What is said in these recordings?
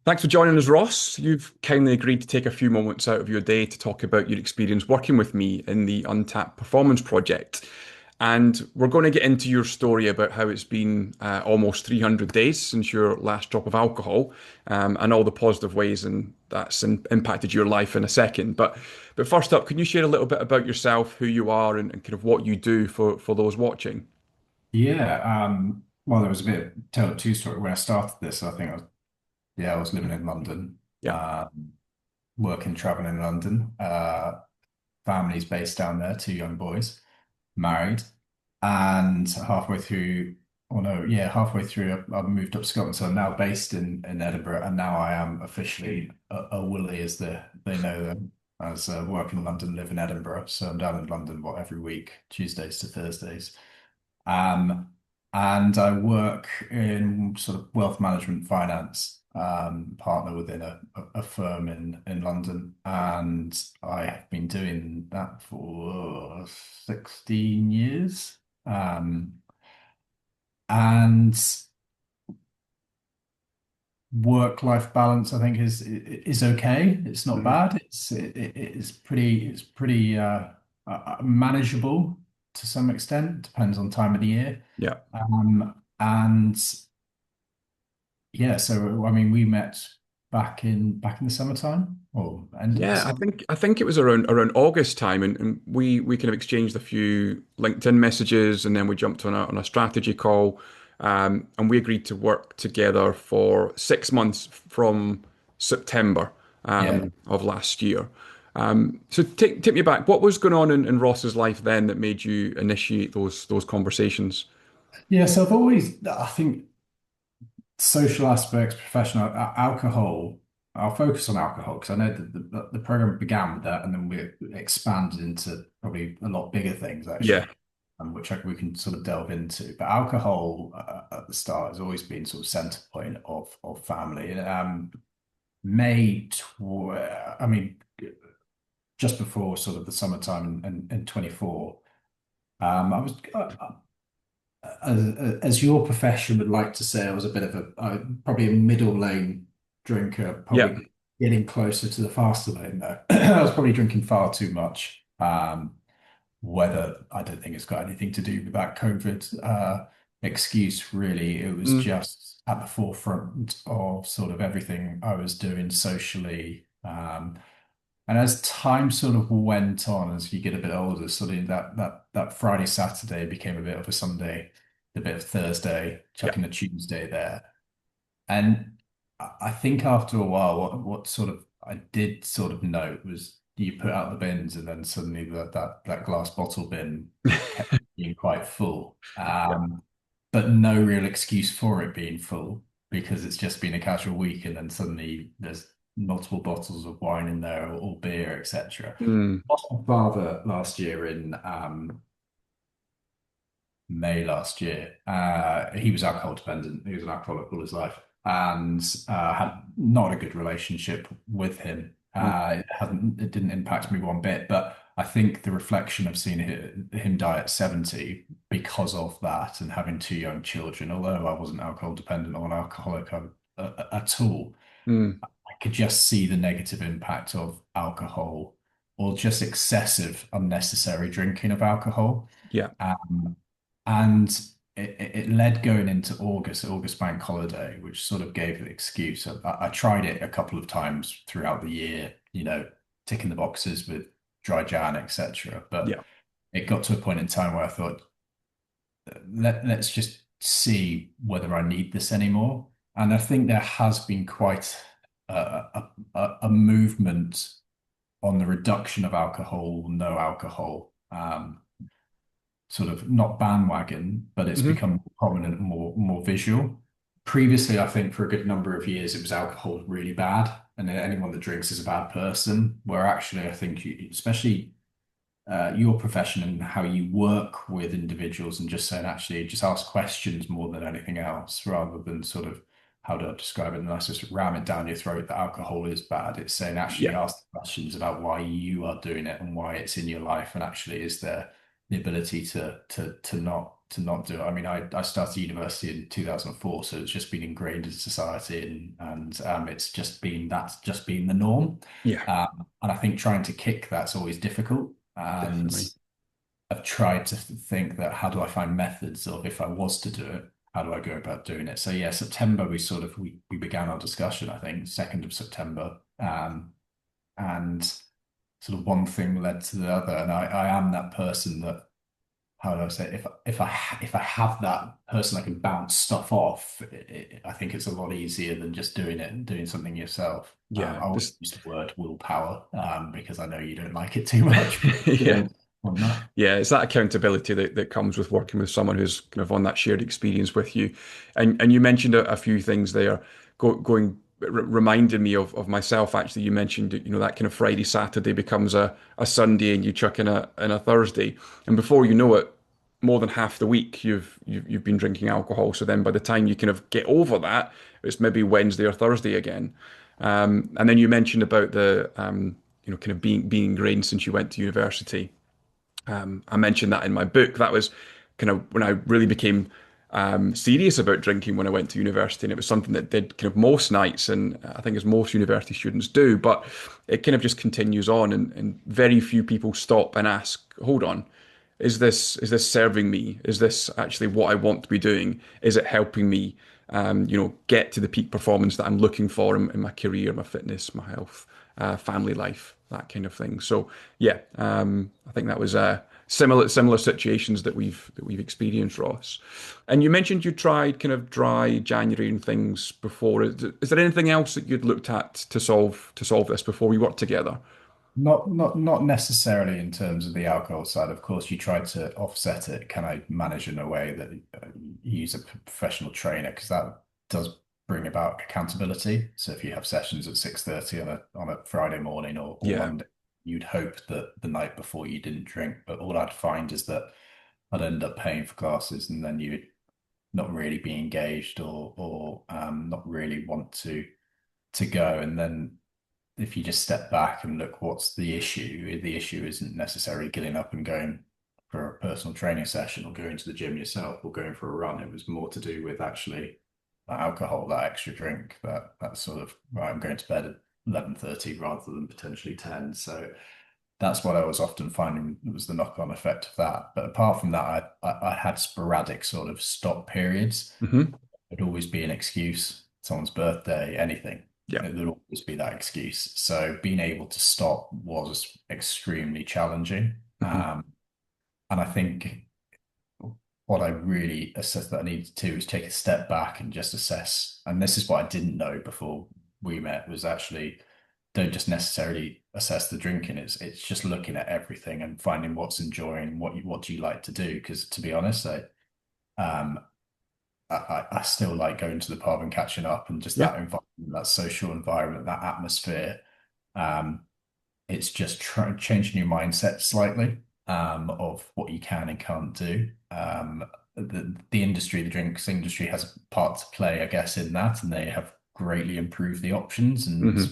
Thanks for joining us, Ross. You've kindly agreed to take a few moments out of your day to talk about your experience working with me in the Untapped Performance Project. And we're going to get into your story about how it's been almost 300 days since your last drop of alcohol, and all the positive ways and impacted your life in a second. But first up, can you share a little bit about yourself, who you are, and kind of what you do for those watching? Yeah, well, there was a bit of tale of two story when I started this. I think I was living in London, Yeah. working, traveling in London. Family's based down there, two young boys, married, and halfway through, I moved up to Scotland. So I'm now based in Edinburgh, and now I am officially a Willie, as they know them, as work in London, live in Edinburgh. So I'm down in London, every week, Tuesdays to Thursdays. Um, and I work in sort of wealth management finance, partner within a firm in London. And I have been doing that for 16 years. And work-life balance, I think, is okay. It's not Mhm. bad. It's pretty manageable to some extent. Depends on time of the year. Yeah. And yeah, so I mean, we met back in the summertime or end of the Yeah, I summer. think I think it was around August time, and we kind of exchanged a few LinkedIn messages, and then we jumped on a strategy call, and we agreed to work together for 6 months from September Yeah. of last year. So take me back. What was going on in Ross's life then that made you initiate those conversations? Yeah, so I think social aspects, professional alcohol. I'll focus on alcohol because I know that the program began with that, and then we expanded into probably a lot bigger things Yeah. actually, which we can sort of delve into. But alcohol at the start has always been sort of center point of family. And I mean, just before sort of the summertime in 24, I was as your profession would like to say, I was a bit of probably a middle lane drinker, Yeah. probably getting closer to the faster lane though. I was probably drinking far too much. Whether I don't think it's got anything to do with that COVID excuse, really. It was Mm. just at the forefront of sort of everything I was doing socially. And as time sort of went on, as you get a bit older, sort of that Friday, Saturday became a bit of a Sunday, a bit of Thursday, Yeah. chucking a Tuesday there. And I think after a while, what sort of I did sort of note was you put out the bins, and then suddenly that glass bottle bin kept being quite full. Yeah. But no real excuse for it being full because it's just been a casual week, and then suddenly there's multiple bottles of wine in there or beer, etc. Mm. Lost my father last year in May last year. He was alcohol dependent. He was an alcoholic all his life, and had not a good relationship with him. Mm. It didn't impact me one bit, but I think the reflection of seeing him die at 70 because of that and having two young children, although I wasn't alcohol dependent or an alcoholic at all, Mm. I could just see the negative impact of alcohol or just excessive, unnecessary drinking of alcohol. Yeah. Um, and it led going into August bank holiday, which sort of gave an excuse. I tried it a couple of times throughout the year, ticking the boxes with dry Jan, etc. But Yeah. it got to a point in time where I thought, let's just see whether I need this anymore. And I think there has been quite a movement on the reduction of alcohol, no alcohol. Sort of not bandwagon, but it's Hmm. become more prominent and more visual. Previously, I think for a good number of years, it was alcohol really bad, and anyone that drinks is a bad person. Where actually, I think especially your profession and how you work with individuals, and just saying actually, just ask questions more than anything else, rather than sort of how do I describe it? And that's just ram it down your throat that alcohol is bad. It's saying actually Yeah. ask the questions about why you are doing it and why it's in your life, and actually is there the ability to not not do it. I mean, I started university in 2004, so it's just been ingrained in society, and it's just been that's just been the norm. Yeah, And I think trying to kick that's always difficult. And definitely. I've tried to think that how do I find methods of if I was to do it, how do I go about doing it? So yeah, September we began our discussion, I think, 2nd of September. And sort of one thing led to the other. And I am that person that, how do I say, if I have that person I can bounce stuff off, I think it's a lot easier than just doing it and doing something yourself. Yeah, I won't this, use the word willpower because I know you don't like it too much, but yeah. on that. Yeah, it's that accountability that comes with working with someone who's kind of on that shared experience with you. And you mentioned a few things there, reminding me of myself actually. You mentioned, that kind of Friday, Saturday becomes a Sunday and you chuck in a Thursday. And before you know it, more than half the week you've been drinking alcohol. So then by the time you kind of get over that, it's maybe Wednesday or Thursday again. And then you mentioned about the kind of being ingrained since you went to university. I mentioned that in my book. That was kind of when I really became serious about drinking when I went to university, and it was something that did kind of most nights, and I think as most university students do. But it kind of just continues on, and very few people stop and ask, "Hold on, is this serving me? Is this actually what I want to be doing? Is it helping me, get to the peak performance that I'm looking for in my career, my fitness, my health, family life, that kind of thing?" So yeah, I think that was similar situations that we've experienced, Ross. And you mentioned you tried kind of dry January and things before. Is there anything else that you'd looked at to solve this before we worked together? Not necessarily in terms of the alcohol side. Of course, you tried to offset it. Can I manage in a way that you use a professional trainer? Because that does bring about accountability. So if you have sessions at 6:30 on a Friday morning or Yeah. Monday, you'd hope that the night before you didn't drink. But all I'd find is that I'd end up paying for classes and then you'd not really be engaged or not really want to go. And then if you just step back and look, what's the issue? The issue isn't necessarily getting up and going for a personal training session or going to the gym yourself or going for a run. It was more to do with actually that alcohol, that extra drink, that sort of, right, I'm going to bed at 11:30 rather than potentially 10. So that's what I was often finding was the knock-on effect of that. But apart from that, I had sporadic sort of stop periods. Hmm. It'd always be an excuse, someone's birthday, anything. Yeah. There'd always be that excuse. So being able to stop was extremely challenging. Hmm. And I think what I really assessed that I needed to do is take a step back and just assess. And this is what I didn't know before we met was actually don't just necessarily assess the drinking. It's just looking at everything and finding what's enjoying, what do you like to do? Because to be honest, um, I still like going to the pub and catching up and just Yeah. that environment, that social environment, that atmosphere. Um, it's just changing your mindset slightly of what you can and can't do. The industry, the drinks industry has a part to play, I guess, in that, and they have greatly improved the options. And Hmm.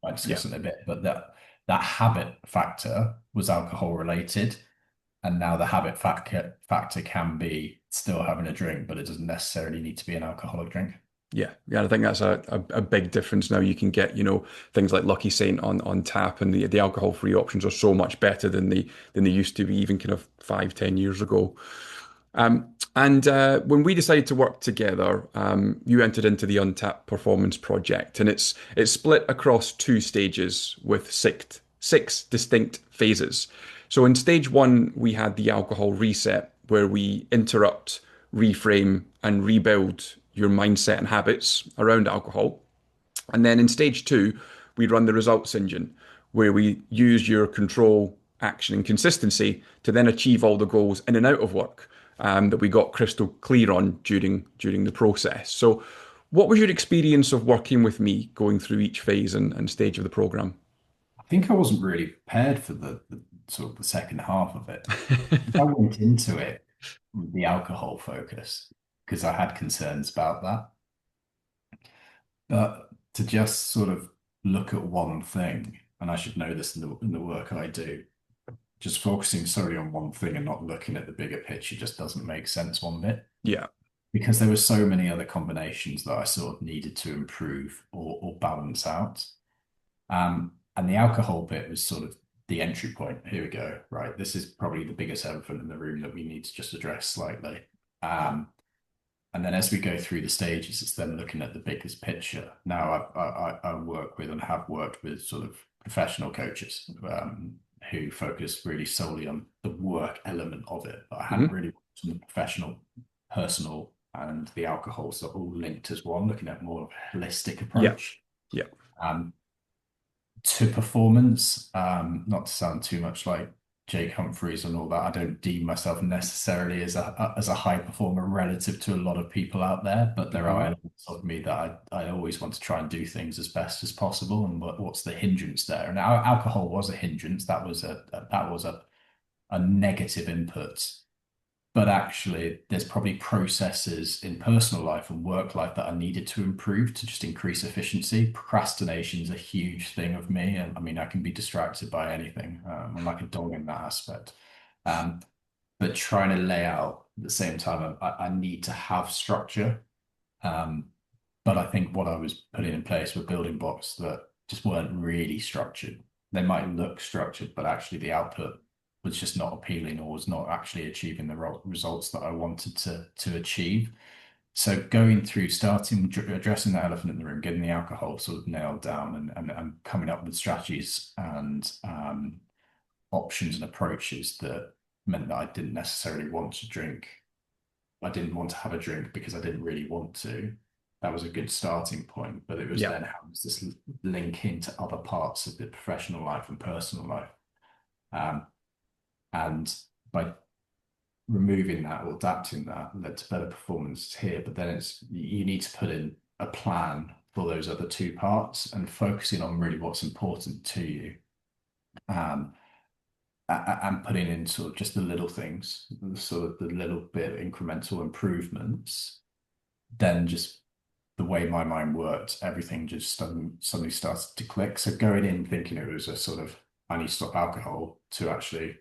I Yeah. discuss it a bit, but that habit factor was alcohol related. And now the habit factor can be still having a drink, but it doesn't necessarily need to be an alcoholic drink. Yeah, yeah, I think that's a big difference now. You can get, things like Lucky Saint on tap, and the alcohol-free options are so much better than they used to be, even kind of 5, 10 years ago. And when we decided to work together, you entered into the Untapped Performance Project, and it's split across two stages with six distinct phases. So in stage one, we had the alcohol reset, where we interrupt, reframe, and rebuild your mindset and habits around alcohol. And then in stage two, we run the results engine, where we use your control, action, and consistency to then achieve all the goals in and out of work that we got crystal clear on during the process. So, what was your experience of working with me going through each phase and stage of the program? I think I wasn't really prepared for the sort of the second half of it. I went into it with the alcohol focus because I had concerns about that. But to just sort of look at one thing, and I should know this in the work I do, just focusing solely on one thing and not looking at the bigger picture just doesn't make sense one bit. Yeah. Because there were so many other combinations that I sort of needed to improve or balance out. And the alcohol bit was sort of the entry point. Here we go. Right. This is probably the biggest elephant in the room that we need to just address slightly. Um, and then as we go through the stages, it's then looking at the biggest picture. Now, I work with and have worked with sort of professional coaches who focus really solely on the work element of it. But I hadn't Hmm. really worked on the professional, personal, and the alcohol, so all linked as one, looking at more of a holistic Yeah. approach. Yeah. Um, to performance, not to sound too much like Jake Humphreys and all that, I don't deem myself necessarily as a high performer relative to a lot of people out there, but there are Hmm. elements of me that I always want to try and do things as best as possible. And what's the hindrance there? And alcohol was a hindrance. That was a negative input, but actually there's probably processes in personal life and work life that are needed to improve to just increase efficiency. Procrastination is a huge thing of me, and I mean I can be distracted by anything. I'm like a dog in that aspect. um, but trying to lay out at the same time, I need to have structure. um, but I think what I was putting in place were building blocks that just weren't really structured. They might look structured, but actually the output was just not appealing or was not actually achieving the results that I wanted to achieve. So going through, starting addressing the elephant in the room, getting the alcohol sort of nailed down, and coming up with strategies and options and approaches that meant that I didn't necessarily want to drink. I didn't want to have a drink because I didn't really want to. That was a good starting point, but it was Yeah. then how does this link into other parts of the professional life and personal life? Um, and by removing that or adapting that led to better performance here. But then it's you need to put in a plan for those other two parts and focusing on really what's important to you. Um, and putting in sort of just the little things, sort of the little bit of incremental improvements, then just the way my mind worked, everything just suddenly started to click. So going in thinking it was a sort of I need to stop alcohol to actually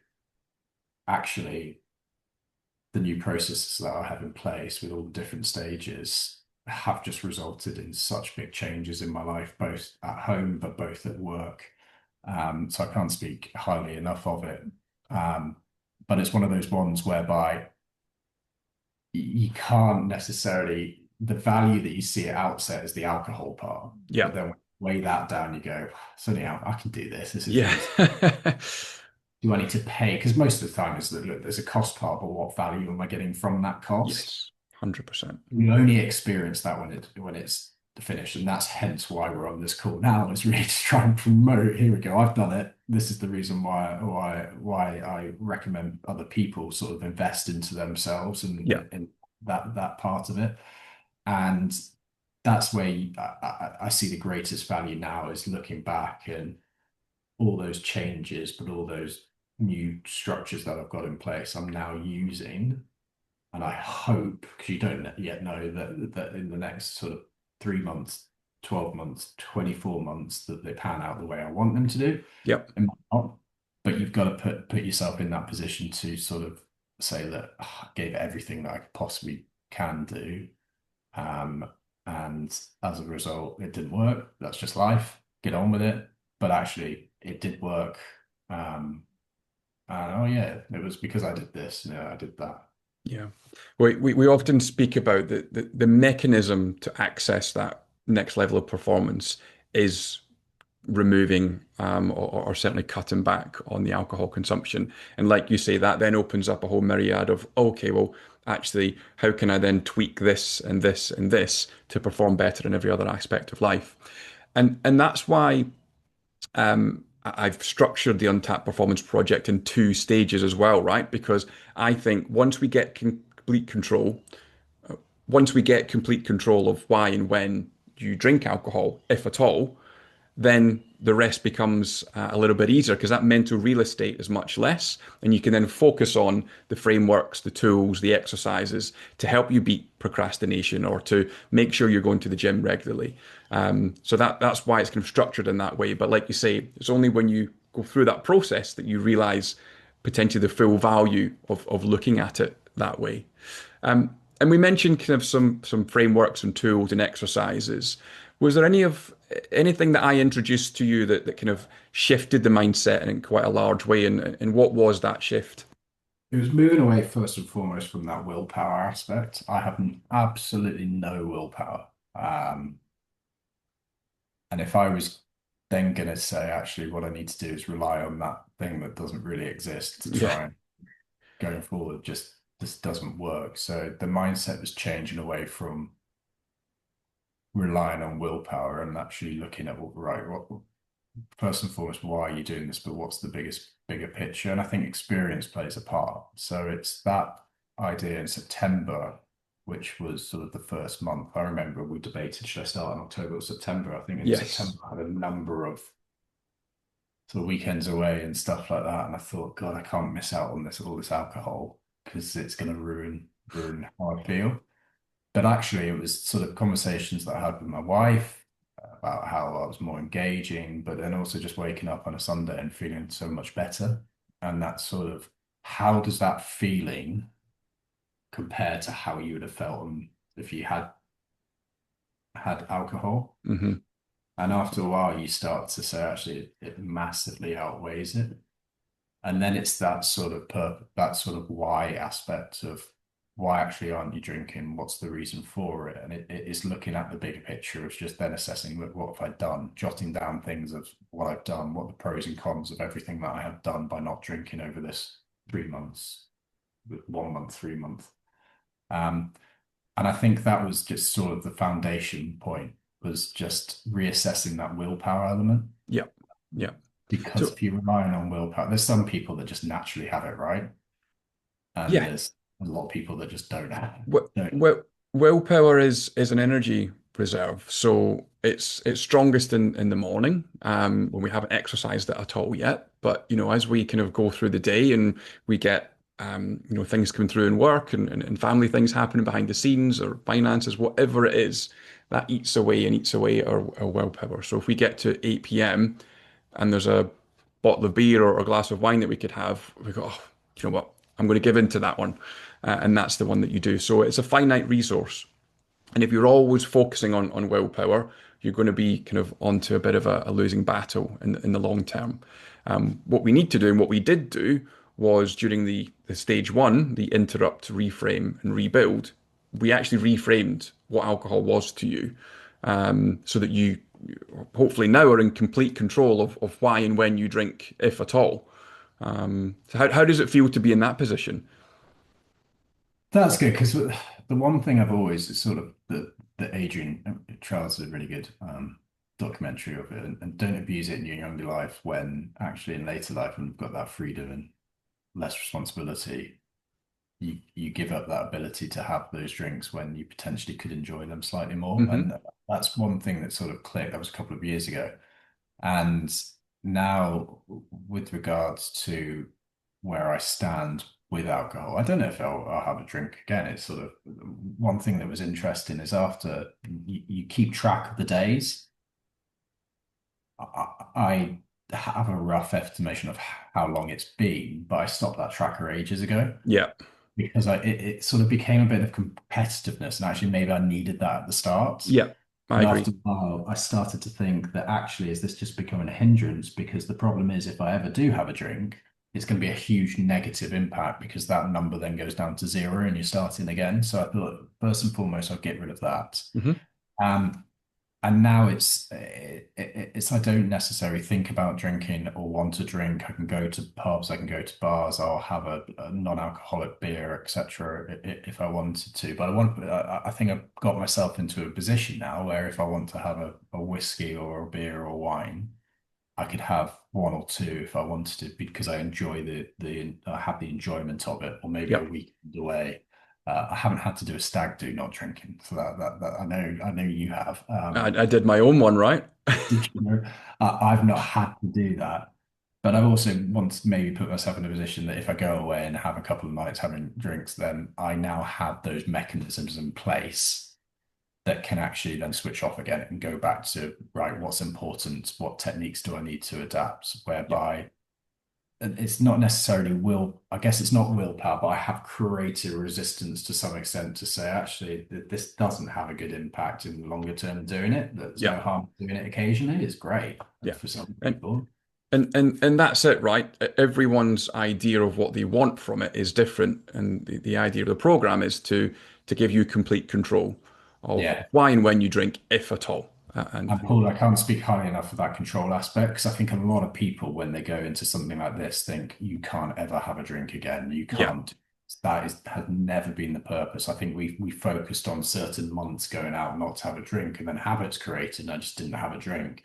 the new processes that I have in place with all the different stages have just resulted in such big changes in my life, both at home but both at work. So I can't speak highly enough of it. Um, but it's one of those ones whereby you can't necessarily the value that you see at outset is the alcohol part, Yeah. but then when you weigh that down, you go, so anyhow, I can do this. This is Yeah. reasonable. Do I need to pay? Because most of the time is that look, there's a cost part, but what value am I getting from that cost? Yes. 100%. You only experience that when it's finished, and that's hence why we're on this call now. Is really to try and promote. Here we go. I've done it. This is the reason why I recommend other people sort of invest into themselves Yeah. and that part of it. And that's where I see the greatest value now is looking back and all those changes, but all those new structures that I've got in place, I'm now using. And I hope, because you don't yet know that in the next sort of 3 months, 12 months, 24 months, that they pan out the way I want them to do. Yep. It might not, but you've got to put yourself in that position to sort of say that I gave everything that I possibly can do. Um, and as a result, it didn't work. That's just life. Get on with it. But actually, it did work. Um, and oh yeah, it was because I did this. Yeah, I did that. Yeah. We often speak about the mechanism to access that next level of performance is removing or certainly cutting back on the alcohol consumption. And like you say, that then opens up a whole myriad of, okay, well, actually, how can I then tweak this and this and this to perform better in every other aspect of life? And that's why I've structured the Untapped Performance Project in two stages as well, right? Because I think once we get complete control of why and when you drink alcohol, if at all, then the rest becomes a little bit easier because that mental real estate is much less. And you can then focus on the frameworks, the tools, the exercises to help you beat procrastination or to make sure you're going to the gym regularly. So that's why it's kind of structured in that way. But like you say, it's only when you go through that process that you realize potentially the full value of looking at it that way. And we mentioned kind of some frameworks and tools and exercises. Was there anything that I introduced to you that kind of shifted the mindset in quite a large way? And what was that shift? It was moving away first and foremost from that willpower aspect. I have absolutely no willpower. And if I was then going to say, actually, what I need to do is rely on that thing that doesn't really exist to Yeah. try and going forward, just this doesn't work. So the mindset was changing away from relying on willpower and actually looking at what first and foremost, why are you doing this, but what's the bigger picture? And I think experience plays a part. So it's that idea in September, which was sort of the first month. I remember we debated, should I start in October or September? I think in September Yes. I had a number of sort of weekends away and stuff like that. And I thought, God, I can't miss out on all this alcohol because it's going to ruin how I feel. But actually, it was sort of conversations that I had with my wife about how I was more engaging, but then also just waking up on a Sunday and feeling so much better. And that sort of, how does that feeling compare to how you would have felt if you had alcohol? Hmm. And after a while, you start to say, actually, it massively outweighs it. And then it's that sort of why aspect of why actually aren't you drinking? What's the reason for it? And it is looking at the bigger picture. It's just then assessing, look, what have I done? Jotting down things of what I've done, what the pros and cons of everything that I have done by not drinking over this 3 months, 1 month, 3 month. Um, and I think that was just sort of the foundation point was just reassessing that willpower element. Yeah. Yeah. Because So if you're relying on willpower, there's some people that just naturally have it right, and yeah, there's a lot of people that just don't have Wi- don't. wi- willpower is an energy reserve, so it's strongest in the morning when we haven't exercised it at all yet. But as we kind of go through the day and we get things coming through in work and family things happening behind the scenes or finances, whatever it is, that eats away and eats away our willpower. So if we get to 8 p.m. and there's a bottle of beer or a glass of wine that we could have, we go, oh, you know what? I'm going to give in to that one. And that's the one that you do. So it's a finite resource. And if you're always focusing on willpower, you're going to be kind of onto a bit of a losing battle in the long term. What we need to do and what we did do was during the stage one, the interrupt, reframe, and rebuild, we actually reframed what alcohol was to you so that you hopefully now are in complete control of why and when you drink, if at all. So how does it feel to be in that position? That's good because the one thing I've always is sort of the Adrian Charles did a really good documentary of it, and don't abuse it in your younger life when actually in later life when you've got that freedom and less responsibility, you give up that ability to have those drinks when you potentially could enjoy them slightly more. Hmm. And that's one thing that sort of clicked. That was a couple of years ago. And now, with regards to where I stand with alcohol, I don't know if I'll have a drink again. It's sort of one thing that was interesting is after you keep track of the days. I have a rough estimation of how long it's been, but I stopped that tracker ages ago Yeah, because it sort of became a bit of competitiveness, and actually maybe I needed that at the start. yeah, I But agree. after a while, I started to think that actually, is this just becoming a hindrance? Because the problem is, if I ever do have a drink, it's going to be a huge negative impact because that number then goes down to zero and you're starting again. So I thought, first and foremost, I'll get rid of that. Hmm. Um, and now it's I don't necessarily think about drinking or want to drink. I can go to pubs, I can go to bars, I'll have a non-alcoholic beer, etc. If I wanted to. But I think I've got myself into a position now where if I want to have a whiskey or a beer or wine, I could have one or two if I wanted to because I enjoy the I have the enjoyment of it, or maybe a Yeah, weekend away. I haven't had to do a stag do not drinking, so that I know you have. I did my own one, right? Did you know? I've not had to do that, but I've also once maybe put myself in a position that if I go away and have a couple of nights having drinks, then I now have those mechanisms in place that can actually then switch off again and go back to right, what's important, what techniques do I need to adapt, Yeah. whereby it's not necessarily will, I guess it's not willpower, but I have created resistance to some extent to say, actually, this doesn't have a good impact in the longer term doing it. There's Yeah, no harm doing it occasionally. It's great yeah. for some And people. and that's it, right? Everyone's idea of what they want from it is different, and the idea of the program is to give you complete control of Yeah. why and when you drink, if at all. And And Paul, I can't speak highly enough of that control aspect because I think a lot of people, when they go into something like this, think you can't ever have a drink again. You yeah, can't. That is has never been the purpose. I think we focused on certain months going out not to have a drink, and then habits created, and I just didn't have a drink.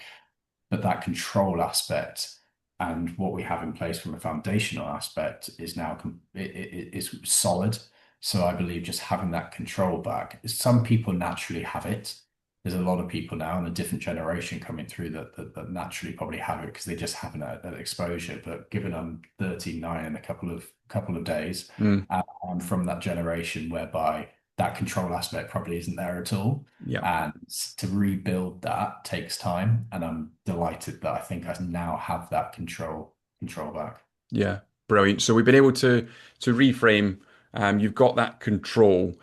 But that control aspect and what we have in place from a foundational aspect is now is solid. So I believe just having that control back, some people naturally have it. There's a lot of people now in a different generation coming through that naturally probably have it because they just haven't had that exposure. But given I'm 39 in a couple of days, mm, I'm from that generation whereby that control aspect probably isn't there at all. yeah. And to rebuild that takes time. And I'm delighted that I think I now have that control back. Yeah, brilliant. So we've been able to reframe. You've got that control.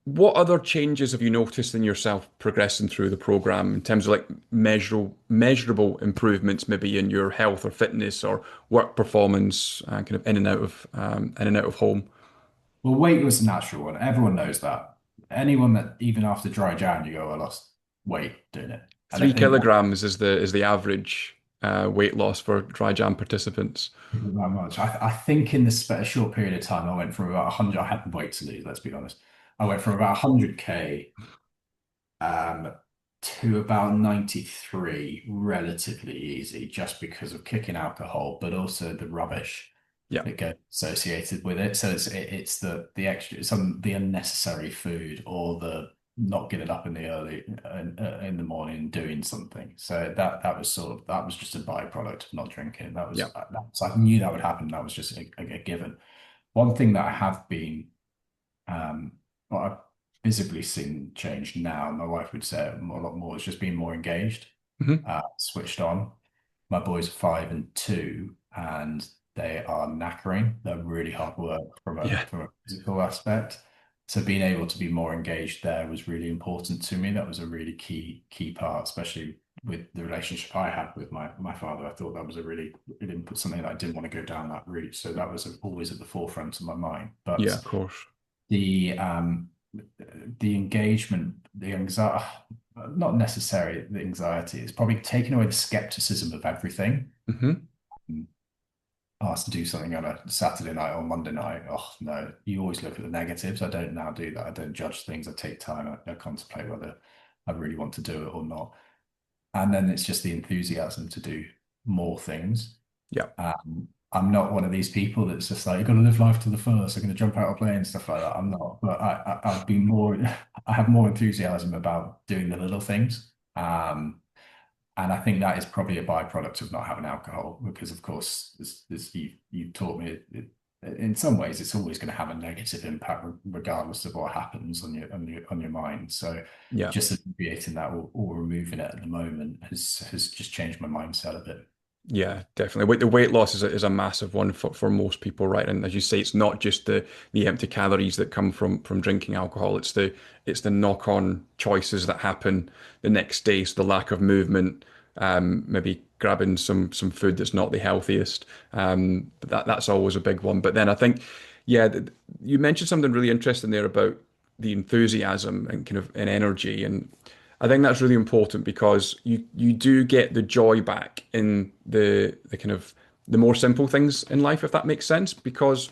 What other changes have you noticed in yourself progressing through the program in terms of like measurable improvements, maybe in your health or fitness or work performance, kind of in and out of home? Well, weight was a natural one. Everyone knows that. Anyone that even after dry Jan, you go, I lost weight doing it. I Three don't think kilograms is the average weight loss for dry jam participants. that much. I think in this short period of time, I went from about 100. I had weight to lose, let's be honest. I went from about 100K um, to about 93 relatively easy just because of kicking alcohol, but also the rubbish Yeah, that gets associated with it. So it's the extra, the unnecessary food or the not getting up in the early in the morning and doing something. So that was that was just a byproduct of not drinking. yeah. So I knew that would happen. That was just a given. One thing that I have been um, what I've visibly seen change now, my wife would say a lot more, is just being more engaged, Hmm. switched on. My boys are 5 and 2, and they are knackering. They're really hard work Yeah, from a physical aspect. So being able to be more engaged there was really important to me. That was a really key part, especially with the relationship I had with my father. I thought that was a really something that I didn't want to go down that route. So that was always at the forefront of my mind. yeah, But of course. the engagement, the anxiety, not necessarily the anxiety, it's probably taking away the skepticism of everything. Hmm. Asked to do something on a Saturday night or Monday night. Oh no, you always look at the negatives. I don't now do that. I don't judge things. I take time. I contemplate whether I really want to do it or not. And then it's just the enthusiasm to do more things. Yeah, I'm not one of these people that's just like, you've got to live life to the fullest. I'm going to jump out of plane and stuff like that. I'm not, but I've been more, I have more enthusiasm about doing the little things. And I think that is probably a byproduct of not having alcohol, because of course, you taught me in some ways it's always going to have a negative impact regardless of what happens on your mind. So yeah. just alleviating that or removing it at the moment has just changed my mindset a bit. Yeah, definitely. The weight loss is a massive one for most people, right? And as you say, it's not just the empty calories that come from drinking alcohol. It's the knock-on choices that happen the next day. So the lack of movement, maybe grabbing some food that's not the healthiest. But that's always a big one. But then I think, yeah, you mentioned something really interesting there about the enthusiasm and kind of an energy, and I think that's really important because you do get the joy back in the kind of the more simple things in life, if that makes sense. Because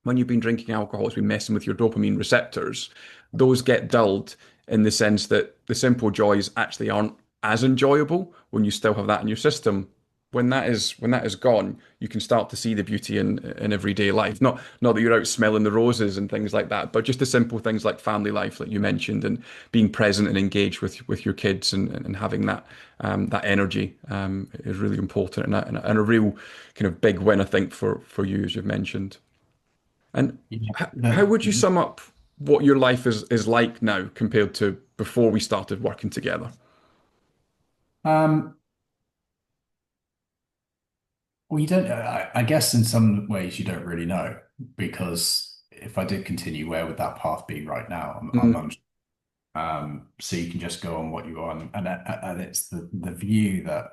when you've been drinking alcohol, it's been messing with your dopamine receptors. Those get dulled in the sense that the simple joys actually aren't as enjoyable when you still have that in your system. When that is gone, you can start to see the beauty in everyday life. Not that you're out smelling the roses and things like that, but just the simple things like family life, like you mentioned, and being present and engaged with your kids and having that energy is really important and a real kind of big win, I think, for you, as you've mentioned. And Yeah. how would you sum up what your life is like now compared to before we started working together? Um, Well, you don't, I guess in some ways you don't really know, because if I did continue, where would that path be right now? I'm Mm, not. So you can just go on what you want, and it's the view that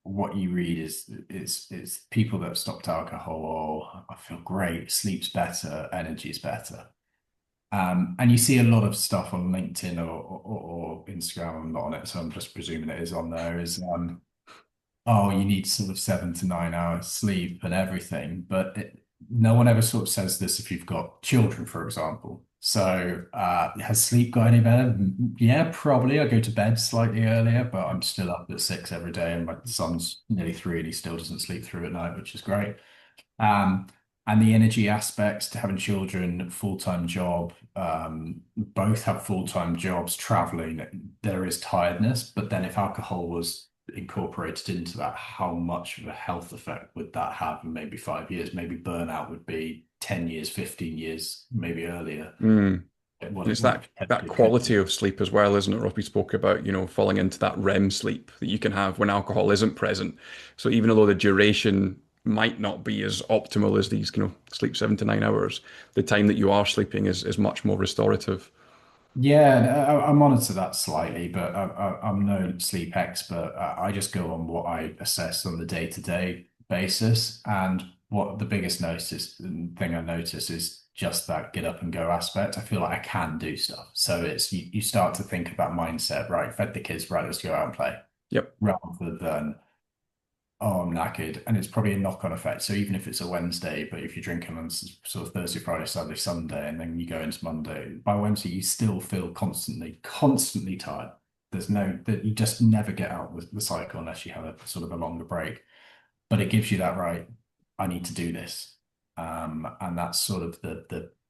what you read is people that have stopped alcohol, or I feel great, sleeps better, energy's better. And you see a lot of stuff on LinkedIn or Instagram. I'm not on it, so I'm just presuming it is on there. Is oh, you need sort of 7 to 9 hours sleep and everything, but no one ever sort of says this if you've got children, for example. So, has sleep got any better? Yeah, probably. I go to bed slightly earlier, but I'm still up at 6 every day, and my son's nearly 3, and he still doesn't sleep through at night, which is great. Um, and the energy aspects to having children, full-time job, both have full-time jobs, traveling, there is tiredness. But then if alcohol was incorporated into that, how much of a health effect would that have in maybe 5 years? Maybe burnout would be 10 years, 15 years, maybe earlier, mm. what And it, it's what it that potentially could quality be. of sleep as well, isn't it? Robbie spoke about, falling into that REM sleep that you can have when alcohol isn't present. So even though the duration might not be as optimal as these, sleep 7 to 9 hours, the time that you are sleeping is much more restorative. Yeah, I monitor that slightly, but I'm no sleep expert. I just go on what I assess on the day-to-day basis. And what the biggest thing I notice is just that get up and go aspect. I feel like I can do stuff. So it's you start to think about mindset, right? Fed the kids, right, let's go out and play. Yep. Rather than, oh, I'm knackered. And it's probably a knock-on effect. So even if it's a Wednesday, but if you're drinking on sort of Thursday, Friday, Saturday, Sunday, and then you go into Monday, by Wednesday, you still feel constantly tired. There's no, that you just never get out the cycle unless you have a sort of a longer break. But it gives you that, right, I need to do this. And that's sort of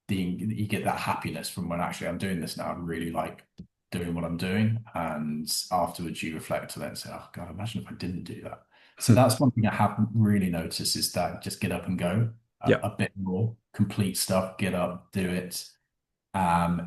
you get that happiness from when actually I'm doing this now. I really like doing what I'm doing. And afterwards you reflect on it and say, oh God, imagine if I didn't do that. So that's one thing I haven't really noticed, is that just get up and go Yep. a bit more, complete stuff, get up, do it.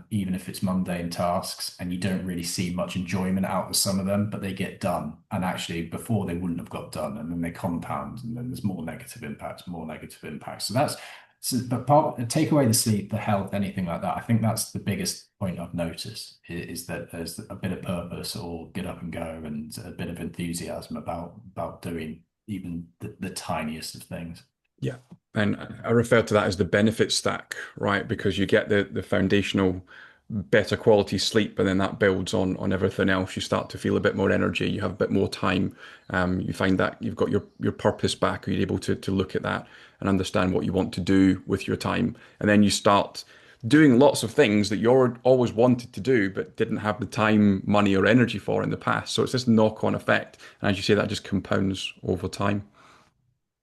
Even if it's mundane tasks, and you don't really see much enjoyment out of some of them, but they get done. And actually, before they wouldn't have got done, and then they compound, and then there's more negative impacts, more negative impacts. But take away the sleep, the health, anything like that. I think that's the biggest point I've noticed, is that there's a bit of purpose, or get up and go, and a bit of enthusiasm about doing even the tiniest of things. Yeah. And I refer to that as the benefit stack, right? Because you get the foundational better quality sleep, and then that builds on everything else. You start to feel a bit more energy, you have a bit more time. You find that you've got your purpose back, or you're able to look at that and understand what you want to do with your time. And then you start doing lots of things that you're always wanted to do, but didn't have the time, money, or energy for in the past. So it's this knock-on effect. And as you say, that just compounds over time.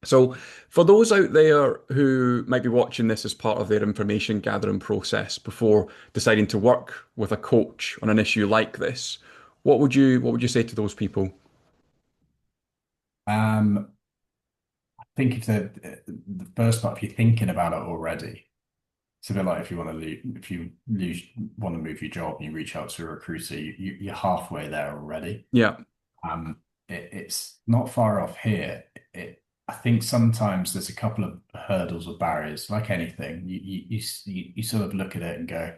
So, for those out there who might be watching this as part of their information gathering process before deciding to work with a coach on an issue like this, what would you say to those people? Um, I think if the first part, if you're thinking about it already, it's a bit like if you want to want to move your job and you reach out to a recruiter, you're halfway there already. Yeah, It's not far off here. I think sometimes there's a couple of hurdles or barriers, like anything. You sort of look at it and go,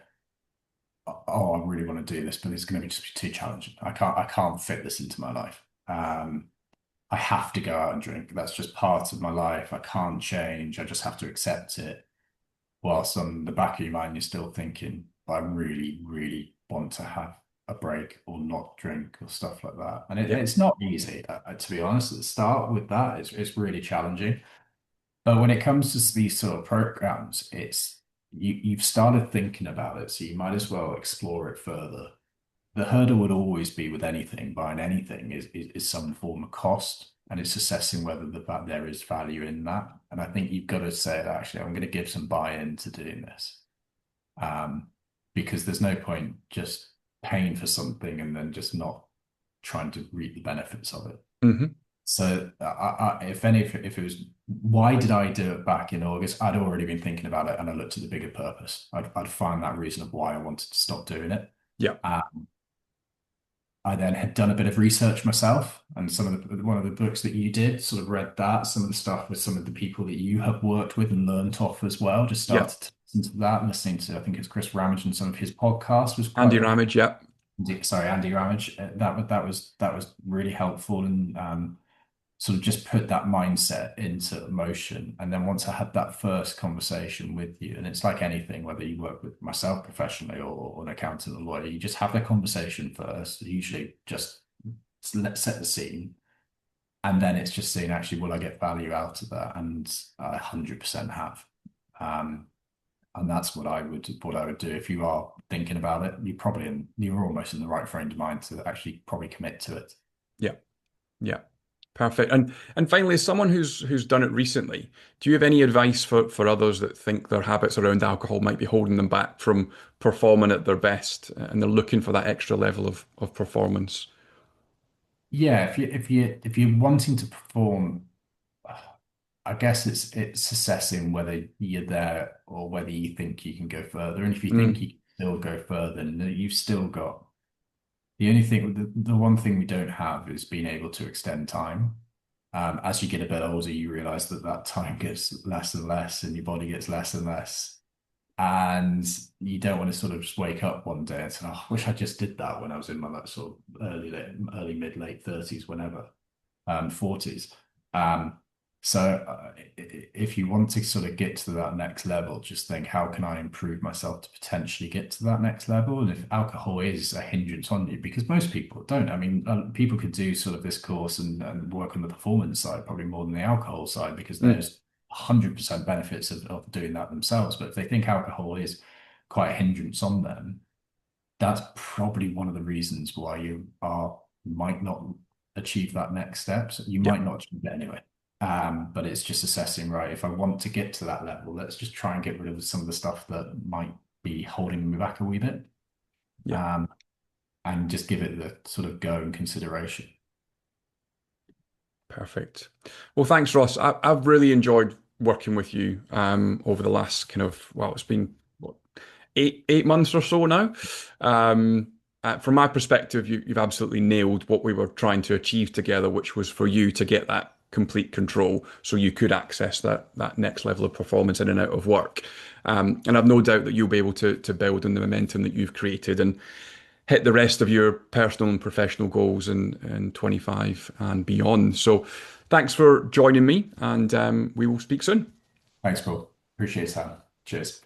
oh, I really want to do this, but it's going to be just too challenging. I can't fit this into my life. I have to go out and drink. That's just part of my life. I can't change. I just have to accept it. Whilst on the back of your mind, you're still thinking, I really, really want to have a break or not drink or stuff like that. And yeah. it's not easy, to be honest. At the start with that, it's really challenging. But when it comes to these sort of programs, you've started thinking about it, so you might as well explore it further. The hurdle would always be with anything, buying anything, is some form of cost. And it's assessing whether there is value in that. And I think you've got to say that actually, I'm going to give some buy-in to doing this. Um, because there's no point just paying for something and then just not trying to reap the benefits of it. Hmm. So, if it was, why did I do it back in August? I'd already been thinking about it, and I looked at the bigger purpose. I'd find that reason of why I wanted to stop doing it. Yeah. Um, I then had done a bit of research myself, and some of one of the books that you did, sort of read that, some of the stuff with some of the people that you have worked with and learnt off as well. Just Yeah. started to listen to that, and listening to, I think it's Chris Ramage, and some of his podcasts was Andy quite, Ramage, yeah. sorry, Andy Ramage. That was really helpful, and sort of just put that mindset into motion. And then once I had that first conversation with you, and it's like anything, whether you work with myself professionally or an accountant or lawyer, you just have the conversation first, usually just let's set the scene. And then it's just seeing actually, will I get value out of that? And I 100% have. Um, and that's what I would do if you are thinking about it. You're almost in the right frame of mind to actually probably commit to it. Yeah. Yeah. Perfect. And finally, as someone who's done it recently, do you have any advice for others that think their habits around alcohol might be holding them back from performing at their best and they're looking for that extra level of performance? Yeah, if you're wanting to perform, I guess it's assessing whether you're there or whether you think you can go further. And if you think Mm, you can still go further, then you've still got the only thing, the one thing we don't have is being able to extend time. As you get a bit older, you realize that that time gets less and less, and your body gets less and less. And you don't want to sort of just wake up one day and say, "Oh, I wish I just did that when I was in my like sort of early mid late 30s, whenever." 40s. Um, if you want to sort of get to that next level, just think, how can I improve myself to potentially get to that next level? And if alcohol is a hindrance on you, because most people don't. I mean, people could do sort of this course and work on the performance side probably more than the alcohol side, because mm, there's 100% benefits of doing that themselves. But if they think alcohol is quite a hindrance on them, that's probably one of the reasons why might not achieve that next step. So you yeah. might not achieve it anyway. But it's just assessing, right, if I want to get to that level, let's just try and get rid of some of the stuff that might be holding me back a wee bit. Yeah. Um, and just give it the sort of go and consideration. Perfect. Well, thanks, Ross. I've really enjoyed working with you over the last kind of, well, it's been what, eight months or so now. Um, from my perspective, you've absolutely nailed what we were trying to achieve together, which was for you to get that complete control so you could access that next level of performance in and out of work. And I've no doubt that you'll be able to build on the momentum that you've created and hit the rest of your personal and professional goals in 25 and beyond. So thanks for joining me, and we will speak soon. Thanks, Paul. Appreciate your time. Cheers.